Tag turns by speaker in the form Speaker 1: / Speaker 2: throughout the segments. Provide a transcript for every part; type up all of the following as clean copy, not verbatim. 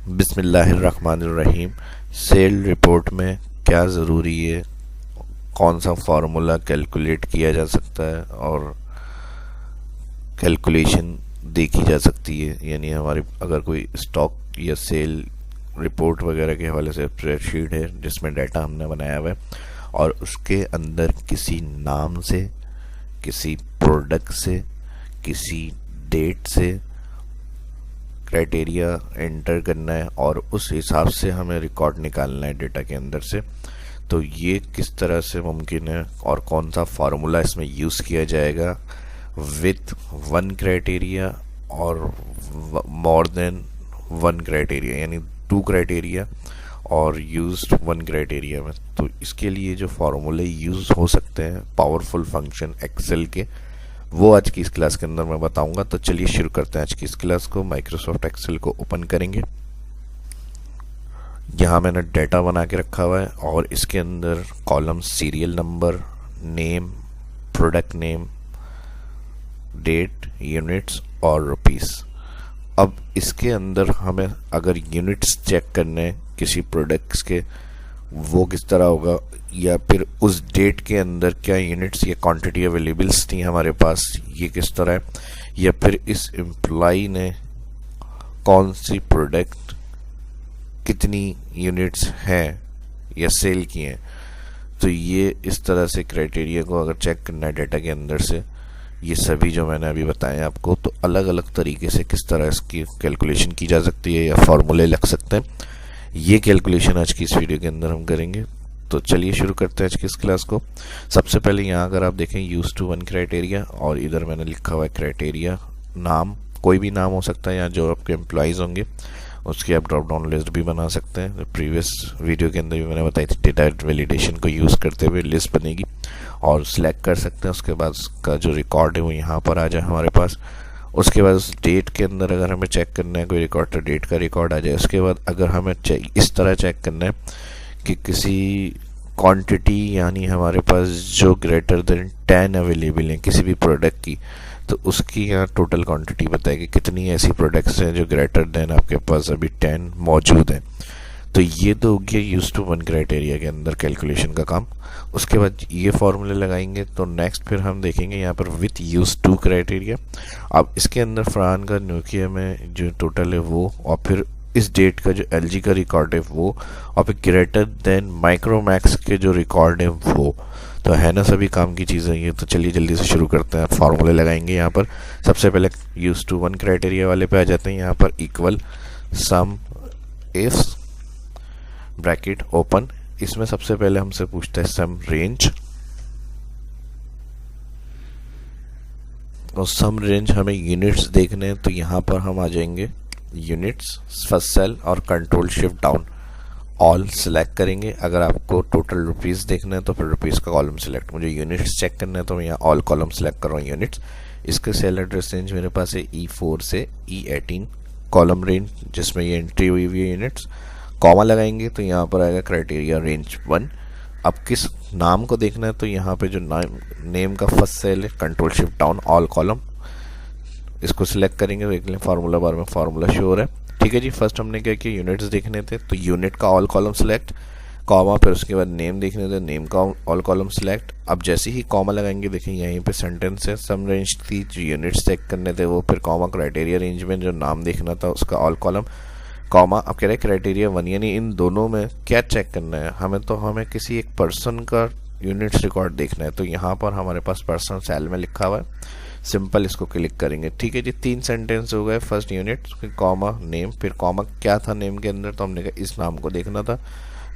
Speaker 1: बिस्मिल्लाहिर्रहमानिर्रहीम। Cell report में क्या ज़रूरी है, कौन सा फार्मूला कैलकुलेट किया जा सकता है और कैलकुलेशन देखी जा सकती है। यानी हमारे अगर कोई स्टॉक या सेल रिपोर्ट वगैरह के हवाले से स्प्रेडशीट है जिसमें डाटा हमने बनाया हुआ है और उसके अंदर किसी नाम से, किसी प्रोडक्ट से, किसी डेट से क्राइटेरिया एंटर करना है और उस हिसाब से हमें रिकॉर्ड निकालना है डेटा के अंदर से, तो ये किस तरह से मुमकिन है और कौन सा फार्मूला इसमें यूज़ किया जाएगा विथ वन क्राइटेरिया और मोर देन वन क्राइटेरिया, यानी टू क्राइटेरिया और यूज्ड वन क्राइटेरिया में। तो इसके लिए जो फार्मूले यूज़ हो सकते हैं पावरफुल फंक्शन एक्सेल के, वो आज की इस क्लास के अंदर मैं बताऊंगा। तो चलिए शुरू करते हैं आज की इस क्लास को। माइक्रोसॉफ्ट एक्सेल को ओपन करेंगे। यहाँ मैंने डाटा बना के रखा हुआ है और इसके अंदर column serial number, name, product name, date, units और रुपीस। अब इसके अंदर हमें अगर यूनिट्स चेक करने किसी प्रोडक्ट्स के, वो किस तरह होगा, या फिर उस डेट के अंदर क्या यूनिट्स या क्वांटिटी अवेलेबल्स थी हमारे पास, ये किस तरह है, या फिर इस एम्प्लॉई ने कौन सी प्रोडक्ट कितनी यूनिट्स हैं या सेल की हैं। तो ये इस तरह से क्राइटेरिया को अगर चेक करना है डाटा के अंदर से, ये सभी जो मैंने अभी बताए आपको, तो अलग अलग तरीके से किस तरह इसकी कैलकुलेशन की जा सकती है या फॉर्मूले लग सकते हैं, ये कैलकुलेशन आज की इस वीडियो के अंदर हम करेंगे। तो चलिए शुरू करते हैं आज की इस क्लास को। सबसे पहले यहाँ अगर आप देखें यूज टू वन क्राइटेरिया और इधर मैंने लिखा हुआ है क्राइटेरिया नाम, कोई भी नाम हो सकता है या जो आपके एम्प्लॉयज़ होंगे उसकी आप ड्रॉप डाउन लिस्ट भी बना सकते हैं। प्रीवियस वीडियो के अंदर भी मैंने बताई थी डेटा वैलिडेशन को यूज़ करते हुए लिस्ट बनेगी और सिलेक्ट कर सकते हैं। उसके बाद उसका जो रिकॉर्ड है वो यहाँ पर आ जाए हमारे पास। उसके बाद उस डेट के अंदर अगर हमें चेक करना है कोई रिकॉर्ड, तो डेट का रिकॉर्ड आ जाए। उसके बाद अगर हमें इस तरह चेक करना है कि किसी क्वांटिटी यानी हमारे पास जो ग्रेटर देन 10 अवेलेबल है किसी भी प्रोडक्ट की, तो उसकी यहाँ टोटल क्वांटिटी बताएगी कितनी ऐसी प्रोडक्ट्स हैं जो ग्रेटर देन आपके पास अभी 10 मौजूद हैं। तो ये तो हो गया यूज टू वन क्राइटेरिया के अंदर कैलकुलेशन का काम। उसके बाद ये फॉर्मूले लगाएंगे तो नेक्स्ट फिर हम देखेंगे यहाँ पर विथ यूज टू क्राइटेरिया। अब इसके अंदर फरहान का नोकिया में जो टोटल है वो, और फिर इस डेट का जो एलजी का रिकॉर्ड है वो, और फिर ग्रेटर देन माइक्रोमैक्स के जो रिकॉर्ड है वो। तो है ना सभी काम की चीज़ें ये। तो चलिए जल्दी से शुरू करते हैं। फार्मूले लगाएंगे यहाँ पर। सबसे पहले यूज टू वन क्राइटेरिया वाले पे आ जाते हैं। यहाँ पर equal some if bracket open, इसमें सबसे पहले हमसे पूछता है सम रेंज, और सम रेंज हमें यूनिट्स देखने हैं तो यहाँ पर हम आ जाएंगे यूनिट्स, फर्स्ट सेल और control shift down all select करेंगे। अगर आपको टोटल रुपीस देखना है तो फिर रुपीस का कॉलम सिलेक्ट, मुझे यूनिट्स चेक करना है तो मैं यहाँ ऑल कॉलम सिलेक्ट कर रहा हूँ यूनिट्स। इसके सेल एड्रेस रेंज मेरे पास है E4 से E18 कॉलम रेंज जिसमें ये एंट्री हुई हुई है यूनिट्स। कॉमा लगाएंगे तो यहाँ पर आएगा क्राइटेरिया रेंज 1। अब किस नाम को देखना है तो यहाँ पे जो नेम का फर्स्ट सेल है control shift down all column, इसको सिलेक्ट करेंगे तो देख लें फार्मूला बार में फार्मूला शो हो रहा है। ठीक है जी, फर्स्ट हमने क्या किया, यूनिट्स देखने थे तो यूनिट का ऑल कॉलम सिलेक्ट, कॉमा, फिर उसके बाद नेम देखने थे, नेम का ऑल कॉलम सिलेक्ट। अब जैसे ही कॉमा लगाएंगे देखें यहीं पे सेंटेंस है, सम रेंज थी जो यूनिट्स चेक करने थे वो, फिर कॉमा क्राइटेरिया रेंज में जो नाम देखना था उसका ऑल कॉलम, कॉमा। अब कह रहे क्राइटेरिया 1, यानी इन दोनों में क्या चेक करना है हमें, तो हमें किसी एक पर्सन का यूनिट्स रिकॉर्ड देखना है। तो यहाँ पर हमारे पास पर्सन सेल में लिखा हुआ है, सिंपल इसको क्लिक करेंगे। ठीक है जी, 3 सेंटेंस हो गए, फर्स्ट यूनिट, फिर कॉमा, नेम, फिर कॉमा क्या था नेम के अंदर, तो हमने कहा इस नाम को देखना था,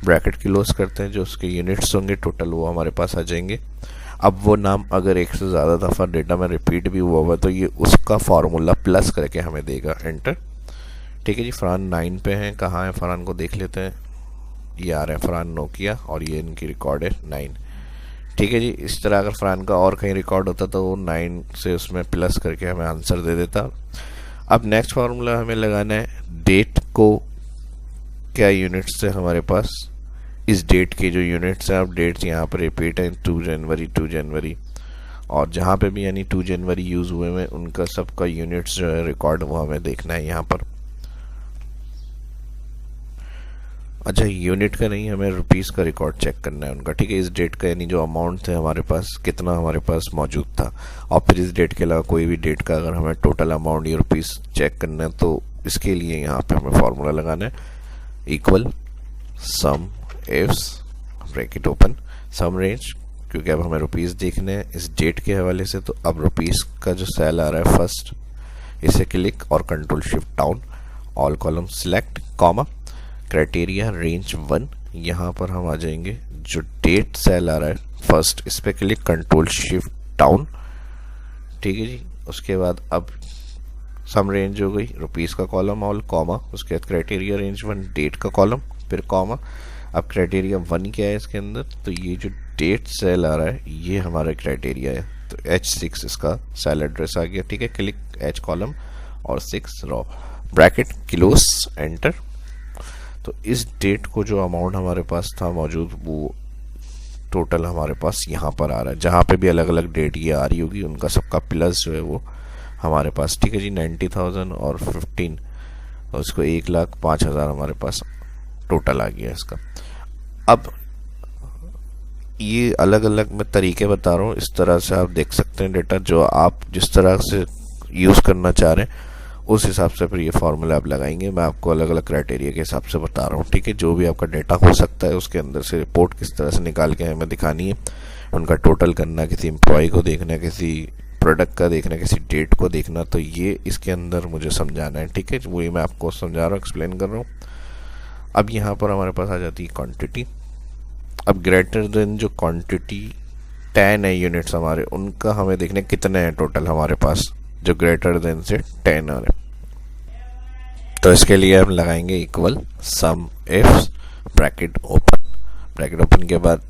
Speaker 1: ब्रैकेट क्लोज करते हैं, जो उसके यूनिट्स होंगे टोटल वो हमारे पास आ जाएंगे। अब वो नाम अगर एक से ज़्यादा दफ़ा डेटा में रिपीट भी हुआ हुआ तो ये उसका फार्मूला प्लस करके हमें देगा, एंटर। ठीक है जी, फरहान 9 पे हैं, कहाँ है फरहान को देख लेते हैं, ये आ रहा है फरहान नोकिया और ये इनकी रिकॉर्ड है 9। ठीक है जी, इस तरह अगर फरहान का और कहीं रिकॉर्ड होता तो वो 9 से उसमें प्लस करके हमें आंसर दे देता। अब नेक्स्ट फार्मूला हमें लगाना है डेट को, क्या यूनिट्स है हमारे पास, इस डेट के जो यूनिट्स हैं, अब डेट्स यहाँ पर रिपीट हैं 2 जनवरी, और जहाँ पे भी यानी 2 जनवरी यूज़ हुए हैं उनका सबका यूनिट्स जो है रिकॉर्ड वो हमें देखना है यहाँ पर। अच्छा, यूनिट का नहीं, हमें रुपीस का रिकॉर्ड चेक करना है उनका, ठीक है। इस डेट का यानी जो अमाउंट थे हमारे पास, कितना हमारे पास मौजूद था, और फिर इस डेट के अलावा कोई भी डेट का अगर हमें टोटल अमाउंट या रुपीस चेक करना है तो इसके लिए यहाँ पे हमें फॉर्मूला लगाना है, equal sum ifs bracket open sum range, क्योंकि अब हमें रुपीस देखने हैं इस डेट के हवाले से। तो अब रुपीस का जो सेल आ रहा है फर्स्ट, इसे क्लिक और control shift down, all column select, comma, criteria range 1, यहाँ पर हम आ जाएंगे। जो डेट सेल आ रहा है फर्स्ट, इस पर क्लिक कंट्रोल शिफ्ट डाउन, ठीक है जी। उसके बाद अब सम रेंज हो गई, रुपीस का कॉलम ऑल, कॉमा, उसके बाद क्राइटेरिया रेंज 1 डेट का कॉलम, फिर कॉमा। अब क्राइटेरिया 1 क्या है इसके अंदर, तो ये जो डेट सेल आ रहा है ये हमारा क्राइटेरिया है, तो H6 इसका सेल एड्रेस आ गया, ठीक है। क्लिक H कॉलम और 6 रॉ, ब्रैकेट क्लोज, एंटर। तो इस डेट को जो अमाउंट हमारे पास था मौजूद, वो टोटल हमारे पास यहाँ पर आ रहा है। जहाँ पे भी अलग अलग डेट ये आ रही होगी उनका सबका प्लस जो है वो हमारे पास, ठीक है जी। 90,000 और 15 और उसको 1,05,000 हमारे पास टोटल आ गया इसका। अब ये अलग अलग मैं तरीके बता रहा हूँ, इस तरह से आप देख सकते हैं डेटा, जो आप जिस तरह से यूज़ करना चाह रहे हैं उस हिसाब से फिर ये फार्मूला आप लगाएंगे। मैं आपको अलग अलग क्राइटेरिया के हिसाब से बता रहा हूँ, ठीक है। जो भी आपका डेटा हो सकता है उसके अंदर से रिपोर्ट किस तरह से निकाल के हमें दिखानी है, उनका टोटल करना, किसी एम्प्लॉय को देखना, किसी प्रोडक्ट का देखना, किसी डेट को देखना, तो ये इसके अंदर मुझे समझाना है, ठीक है। वही मैं आपको समझा रहा हूँ, एक्सप्लेन कर रहा हूँ। अब यहाँ पर हमारे पास आ जाती है क्वांटिटी। अब ग्रेटर देन जो क्वांटिटी 10 है यूनिट्स हमारे, उनका हमें देखने कितने हैं टोटल हमारे पास, जो ग्रेटर देन से 10 आ रहे। तो इसके लिए हम लगाएंगे equal sum ifs bracket open के बाद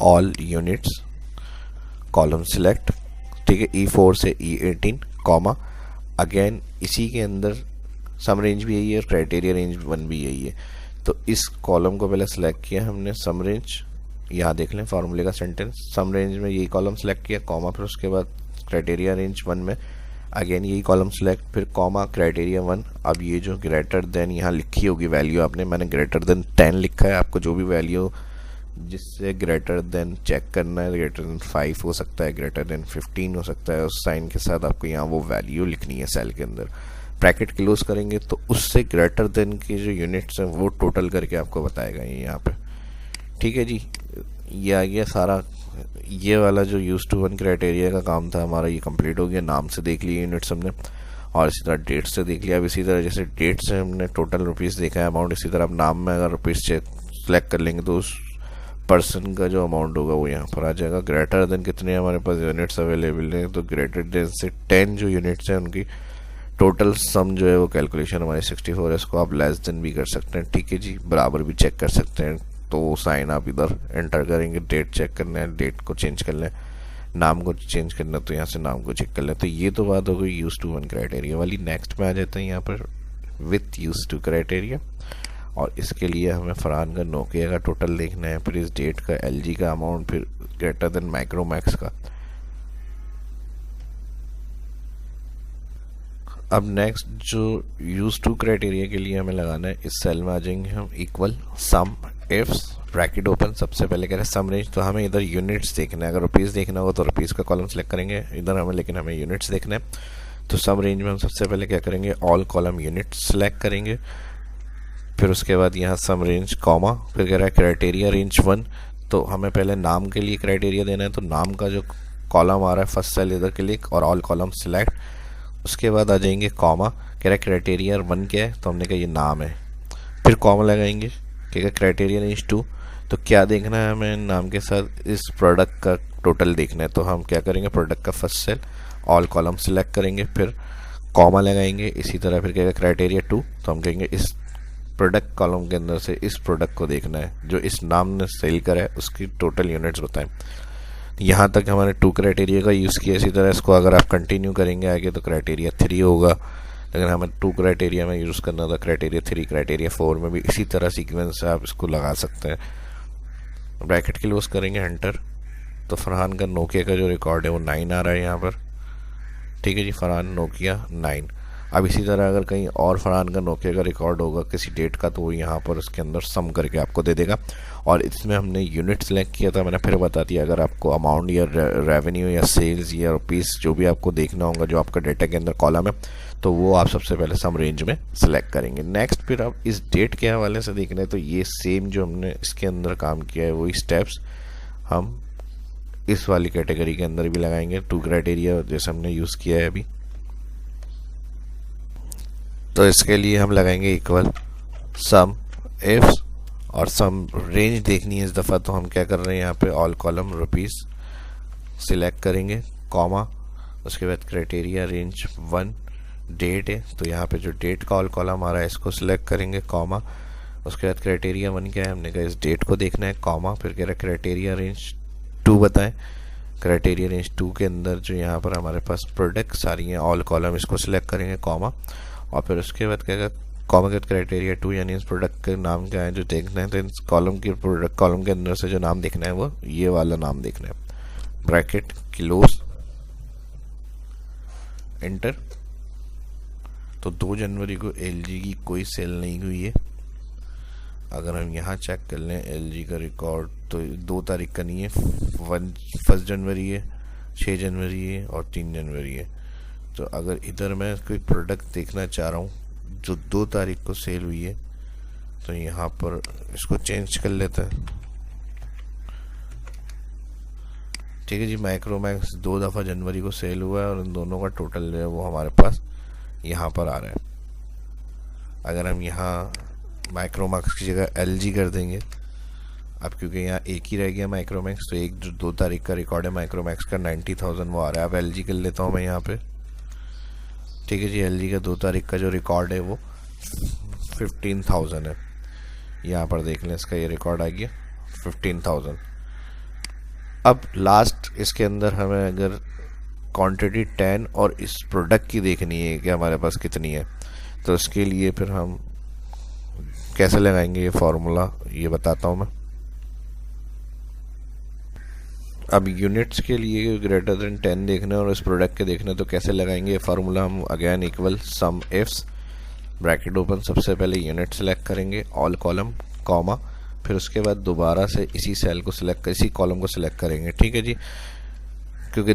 Speaker 1: ऑल यूनिट्स कॉलम सिलेक्ट, ठीक है, E4 से E18, कॉमा, अगेन इसी के अंदर सम रेंज भी यही है और क्राइटेरिया रेंज 1 भी यही है। तो इस कॉलम को पहले सेलेक्ट किया हमने सम रेंज, यहाँ देख लें फार्मूले का सेंटेंस, सम रेंज में यही कॉलम सेलेक्ट किया, कॉमा, फिर उसके बाद क्राइटेरिया रेंज 1 में अगेन यही कॉलम सेलेक्ट, फिर कॉमा, क्राइटेरिया 1। अब ये जो ग्रेटर देन यहाँ लिखी होगी वैल्यू आपने, मैंने ग्रेटर देन 10 लिखा है, आपको जो भी वैल्यू जिससे ग्रेटर देन चेक करना है, ग्रेटर देन 5 हो सकता है, ग्रेटर देन 15 हो सकता है, उस साइन के साथ आपको यहाँ वो वैल्यू लिखनी है सेल के अंदर। ब्रैकेट क्लोज करेंगे तो उससे ग्रेटर देन के जो यूनिट्स हैं वो टोटल करके आपको बताएगा ये यहाँ पे, ठीक है जी। ये आ गया सारा, ये वाला जो यूज टू 1 क्राइटेरिया का काम था हमारा ये कंप्लीट हो गया। नाम से देख लिए यूनिट्स हमने, और इसी तरह डेट से देख लिया। अब इसी तरह जैसे डेट से हमने टोटल रुपीस देखा है अमाउंट, इसी तरह अब नाम में अगर रुपीस चेक सेलेक्ट कर लेंगे तो उस पर्सन का जो अमाउंट होगा वो यहाँ पर आ जाएगा। ग्रेटर देन कितने हमारे पास यूनिट्स अवेलेबल हैं, तो ग्रेटर देन से 10 जो यूनिट्स हैं उनकी टोटल सम जो है वो कैलकुलेशन हमारी 64 है। इसको आप लेस देन भी कर सकते हैं, ठीक है जी, बराबर भी चेक कर सकते हैं। तो साइन आप इधर एंटर करेंगे, डेट चेक करना है, डेट को चेंज कर लें, नाम को चेंज करना तो यहाँ से नाम को चेक कर लें। तो ये तो बात हो गई यूज टू 1 क्राइटेरिया वाली। नेक्स्ट में आ जाते हैं यहाँ पर विथ यूज टू क्राइटेरिया, और इसके लिए हमें फरहान का नोकिया का टोटल देखना है, फिर इस डेट का, LG का अमाउंट, फिर ग्रेटर देन माइक्रोमैक्स का। अब नेक्स्ट जो यूज टू क्राइटेरिया के लिए हमें लगाना है, इस सेल में आ जाएंगे हम, equal sum ifs bracket open. सबसे पहले कह रहे हैं सम रेंज, तो हमें इधर यूनिट्स देखना है। अगर रुपीस देखना होगा तो रुपीस का कॉलम सेलेक्ट करेंगे इधर हमें, लेकिन हमें यूनिट्स देखना है। तो सम रेंज में हम सबसे पहले क्या करेंगे, ऑल कॉलम यूनिट्स सेलेक्ट करेंगे, फिर उसके बाद यहाँ सम रेंज, कॉमा, फिर कह रहा है क्राइटेरिया रेंज 1। तो हमें पहले नाम के लिए क्राइटेरिया देना है, तो नाम का जो कॉलम आ रहा है फर्स्ट सेल इधर क्लिक और ऑल कॉलम सेलेक्ट। उसके बाद आ जाएंगे कॉमा, कह रहा है क्राइटेरिया 1 क्या है, तो हमने कहा ये नाम है, फिर कॉमा लगाएंगे, ठीक है। क्राइटेरिया रेंज 2, तो क्या देखना है हमें नाम के साथ, इस प्रोडक्ट का टोटल देखना है। तो हम क्या करेंगे, प्रोडक्ट का first cell all column select करेंगे, फिर कॉमा लगाएंगे। इसी तरह फिर कहेगा क्राइटेरिया 2, तो हम कहेंगे इस प्रोडक्ट कॉलम के अंदर से इस प्रोडक्ट को देखना है जो इस नाम ने सेल करा है, उसकी टोटल यूनिट्स बताएं। यहाँ तक हमारे 2 क्राइटेरिया का यूज़ किया। इसी तरह इसको अगर आप कंटिन्यू करेंगे आगे तो क्राइटेरिया 3 होगा, लेकिन हमें 2 क्राइटेरिया में यूज़ करना था, क्राइटेरिया 3, क्राइटेरिया 4 में भी इसी तरह सीक्वेंस से आप इसको लगा सकते हैं। ब्रैकेट क्लोज करेंगे, एंटर। तो फरहान का नोकिया का जो रिकॉर्ड है वो 9 आ रहा है यहाँ पर, ठीक है जी, फरहान नोकिया 9। अब इसी तरह अगर कहीं और फरहान का नोकिया का रिकॉर्ड होगा किसी डेट का, तो वो यहाँ पर उसके अंदर सम करके आपको दे देगा। और इसमें हमने यूनिट सेलेक्ट किया था, मैंने फिर बता दिया। अगर आपको अमाउंट या रेवेन्यू या सेल्स या रुपीस जो भी आपको देखना होगा जो आपका डेटा के अंदर कॉलम है, तो वो आप सबसे पहले सम रेंज में सेलेक्ट करेंगे। नेक्स्ट फिर आप इस डेट के हवाले से देखना है, तो ये सेम जो हमने इसके अंदर काम किया है वही स्टेप्स हम इस वाली कैटेगरी के अंदर भी लगाएंगे। 2 क्राइटेरिया जैसे हमने यूज़ किया है अभी, तो इसके लिए हम लगाएंगे इक्वल सम इफ्स, और सम रेंज देखनी है इस दफ़ा, तो हम क्या कर रहे हैं यहाँ पे ऑल कॉलम रुपीस सिलेक्ट करेंगे, कॉमा, उसके बाद क्राइटेरिया रेंज 1 डेट है, तो यहाँ पे जो डेट का ऑल कॉलम आ रहा है इसको सिलेक्ट करेंगे, कॉमा, उसके बाद क्राइटेरिया 1 क्या है, हमने कहा इस डेट को देखना है, कॉमा, फिर कह रहा है क्राइटेरिया रेंज 2 बताएं। क्राइटेरिया रेंज 2 के अंदर जो यहाँ पर हमारे पास प्रोडक्ट सारी हैं ऑल कॉलम, इसको सिलेक्ट करेंगे, कॉमा, और फिर उसके बाद कहेगा कॉमा के क्राइटेरिया 2 यानी इस प्रोडक्ट का नाम क्या है जो देखना है, तो इस कॉलम की प्रोडक्ट कॉलम के अंदर से जो नाम देखना है वो ये वाला नाम देखना है, ब्रैकेट क्लोज, एंटर। तो 2 जनवरी को LG की कोई सेल नहीं हुई है। अगर हम यहाँ चेक कर लें LG का रिकॉर्ड, तो 2 तारीख का नहीं है, 1 जनवरी है, 6 जनवरी है और 3 जनवरी है। तो अगर इधर मैं कोई प्रोडक्ट देखना चाह रहा हूँ जो 2 तारीख को सेल हुई है, तो यहाँ पर इसको चेंज कर लेते हैं। ठीक है जी, माइक्रोमैक्स 2 दफ़ा जनवरी को सेल हुआ है और इन दोनों का टोटल जो है वो हमारे पास यहाँ पर आ रहा है। अगर हम यहाँ माइक्रोमैक्स की जगह LG कर देंगे, अब क्योंकि यहाँ एक ही रह गया माइक्रोमैक्स, तो एक जो 2 तारीख का रिकॉर्ड है माइक्रोमैक्स का 90,000 वो आ रहा है। अब LG कर लेता हूँ मैं यहाँ पे। ठीक है जी, LG का 2 तारीख का जो रिकॉर्ड है वो 15,000 है। यहाँ पर देख लें, इसका ये रिकॉर्ड आ गया 15,000। अब लास्ट इसके अंदर हमें अगर क्वांटिटी 10 और इस प्रोडक्ट की देखनी है कि हमारे पास कितनी है, तो इसके लिए फिर हम कैसे लगाएंगे ये फार्मूला, ये बताता हूँ मैं। अब यूनिट्स के लिए ग्रेटर देन 10 देखना है और इस प्रोडक्ट के देखना है, तो कैसे लगाएंगे ये फार्मूला हम। Again equal sum ifs, bracket open, सबसे पहले यूनिट सेलेक्ट करेंगे, ऑल कॉलम, कॉमा, फिर उसके बाद दोबारा से इसी सेल को सिलेक्ट, इसी कॉलम को सिलेक्ट करेंगे। ठीक है जी, क्योंकि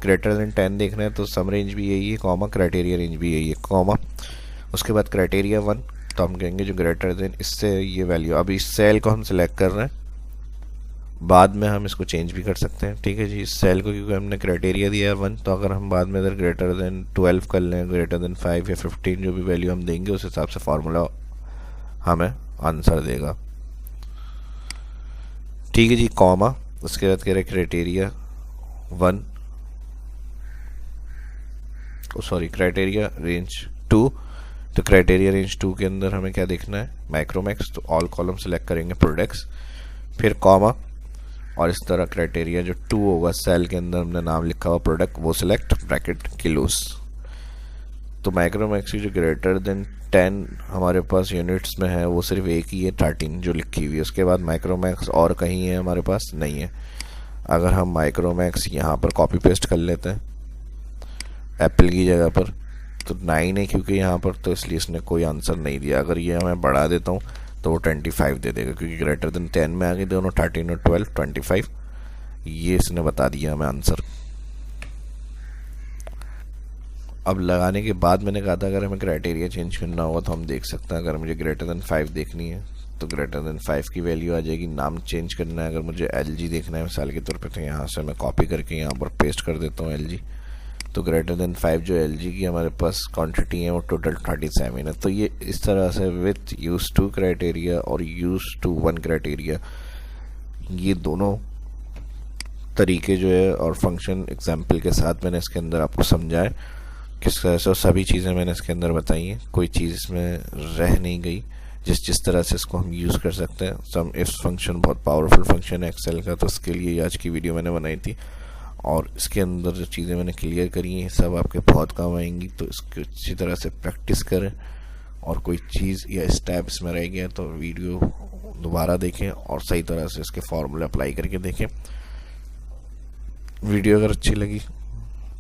Speaker 1: ग्रेटर देन 10 देखना है तो सम रेंज भी यही है, कॉमा, क्राइटेरिया रेंज भी यही है, कॉमा, उसके बाद क्राइटेरिया 1, तो हम कहेंगे जो ग्रेटर देन इससे ये वैल्यू। अब इस सेल को हम सिलेक्ट कर रहे हैं, बाद में हम इसको चेंज भी कर सकते हैं। ठीक है जी, इस सेल को क्योंकि हमने क्राइटेरिया दिया है 1, तो अगर हम बाद में इधर ग्रेटर देन 12 कर लें, ग्रेटर देन 5 या 15 जो भी वैल्यू हम देंगे उस हिसाब से फार्मूला हमें आंसर देगा। ठीक है जी, कॉमा, उसके बाद कह रहे क्राइटेरिया 1, सॉरी क्राइटेरिया रेंज 2, तो क्राइटेरिया रेंज 2 के अंदर हमें क्या देखना है, माइक्रोमैक्स, तो ऑल कॉलम सेलेक्ट करेंगे, प्रोडक्ट्स, फिर कॉमा, और इस तरह क्राइटेरिया जो 2 होगा सेल के अंदर हमने नाम लिखा हुआ प्रोडक्ट वो सिलेक्ट, ब्रैकेट किलोस। तो माइक्रोमैक्स की जो ग्रेटर देन 10 हमारे पास यूनिट्स में है वो सिर्फ एक ही है, 13 जो लिखी हुई है। उसके बाद माइक्रोमैक्स और कहीं है हमारे पास नहीं है। अगर हम माइक्रोमैक्स यहाँ पर कॉपी पेस्ट कर लेते हैं एप्पल की जगह पर, तो 9 है क्योंकि यहाँ पर, तो इसलिए इसने कोई आंसर नहीं दिया। अगर ये मैं बढ़ा देता हूँ तो वो 25 दे देगा, क्योंकि ग्रेटर देन 10 में आ गए दोनों, 13 और 12, 25, ये इसने बता दिया हमें आंसर। अब लगाने के बाद मैंने कहा था अगर हमें क्राइटेरिया चेंज करना होगा तो हम देख सकते हैं। अगर मुझे ग्रेटर देन 5 देखनी है तो ग्रेटर देन 5 की वैल्यू आ जाएगी, नाम चेंज करना है। अगर मुझे LG देखना है मिसाल के तौर पे, तो यहाँ से मैं कॉपी करके यहाँ पर पेस्ट कर देता हूँ LG, तो ग्रेटर देन 5 जो LG की हमारे पास क्वांटिटी है वो टोटल 37 है। तो ये इस तरह से विथ यूज टू क्राइटेरिया और यूज टू 1 क्राइटेरिया, ये दोनों तरीके जो है और फंक्शन एग्जाम्पल के साथ मैंने इसके अंदर आपको समझाया किस तरह से, सभी चीज़ें मैंने इसके अंदर बताई हैं, कोई चीज़ इसमें रह नहीं गई। जिस तरह से इसको हम यूज़ कर सकते हैं। सम इफ फंक्शन बहुत पावरफुल फंक्शन है एक्सेल का, तो उसके लिए आज की वीडियो मैंने बनाई थी और इसके अंदर जो चीज़ें मैंने क्लियर करी हैं सब आपके बहुत काम आएंगी। तो इसको अच्छी तरह से प्रैक्टिस करें और कोई चीज़ या स्टेप इसमें रह गया तो वीडियो दोबारा देखें और सही तरह से इसके फॉर्मूले अप्लाई करके देखें। वीडियो अगर अच्छी लगी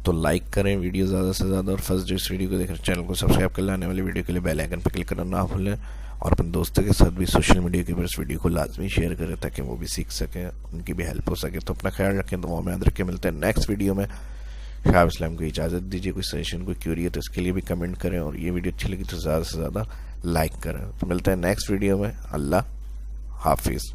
Speaker 1: तो लाइक करें वीडियो ज़्यादा से ज़्यादा, और फर्स्ट जो इस वीडियो को देख रहे हैं चैनल को सब्सक्राइब कर लें, आने वाली वीडियो के लिए बेल आइकन पर क्लिक करना ना भूलें, और अपने दोस्तों के साथ भी सोशल मीडिया के ऊपर इस वीडियो को लाजमी शेयर करें ताकि वो भी सीख सकें, उनकी भी हेल्प हो सके। तो अपना ख्याल रखें, दुआ में याद रखें। मिलते हैं नेक्स्ट वीडियो में। शाह इस्लाम को इजाज़त दीजिए। कोई सजेशन, कोई क्यूरी है तो इसके लिए भी कमेंट करें, और ये वीडियो अच्छी लगी तो ज़्यादा से ज़्यादा लाइक करें। तो मिलते हैं नेक्स्ट वीडियो में। अल्लाह हाफिज़।